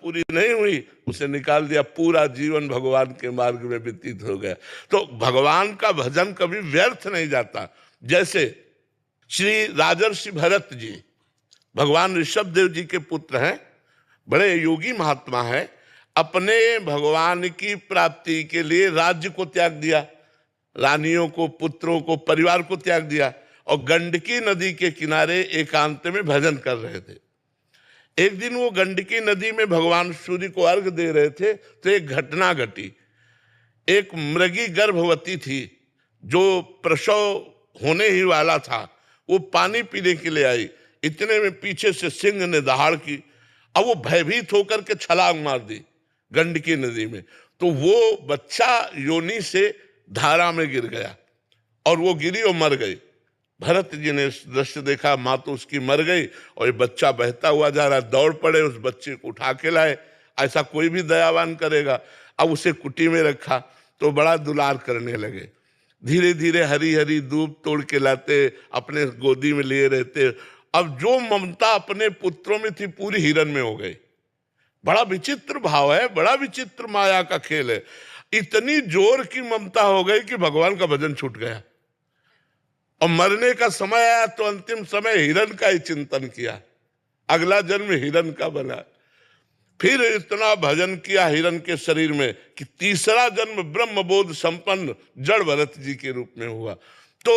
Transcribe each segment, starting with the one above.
पूरी नहीं हुई, उसे निकाल दिया, पूरा जीवन भगवान के मार्ग में व्यतीत हो गया। तो भगवान का भजन कभी व्यर्थ नहीं जाता। जैसे श्री राजर्षि भरत जी भगवान ऋषभ देव जी के पुत्र हैं, बड़े योगी महात्मा हैं, अपने भगवान की प्राप्ति के लिए राज्य को त्याग दिया, रानियों को, पुत्रों को, परिवार को त्याग दिया और गंडकी नदी के किनारे एकांत में भजन कर रहे थे। एक दिन वो गंडकी नदी में भगवान सूर्य को अर्घ दे रहे थे तो एक घटना घटी। एक मृगी गर्भवती थी जो प्रसव होने ही वाला था, वो पानी पीने के लिए आई। इतने में पीछे से सिंह ने दहाड़ की, अब वो भयभीत होकर के छलांग मार दी गंडकी नदी में। तो वो बच्चा योनि से धारा में गिर गया और वो गिरी और मर गई। भरत जी ने दृश्य देखा, माँ तो उसकी मर गई और ये बच्चा बहता हुआ जा रहा है। दौड़ पड़े, उस बच्चे को उठा के लाए। ऐसा कोई भी दयावान करेगा। अब उसे कुटी में रखा तो बड़ा दुलार करने लगे। धीरे धीरे हरी हरी दूब तोड़ के लाते, अपने गोदी में लिए रहते। अब जो ममता अपने पुत्रों में थी पूरी हिरन में हो गई। बड़ा विचित्र भाव है, बड़ा विचित्र माया का खेल है। इतनी जोर की ममता हो गई कि भगवान का भजन छूट गया और मरने का समय आया तो अंतिम समय हिरन का ही चिंतन किया। अगला जन्म हिरन का बना। फिर इतना भजन किया हिरन के शरीर में कि तीसरा जन्म ब्रह्मबोध संपन्न जड़ भरत जी के रूप में हुआ। तो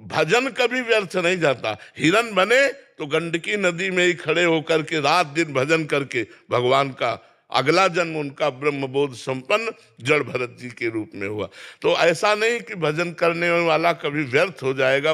भजन कभी व्यर्थ नहीं जाता। हिरन बने तो गंडकी नदी में ही खड़े होकर के रात दिन भजन करके भगवान का अगला जन्म उनका ब्रह्मबोध संपन्न जड़ भरत जी के रूप में हुआ। तो ऐसा नहीं कि भजन करने वाला कभी व्यर्थ हो जाएगा।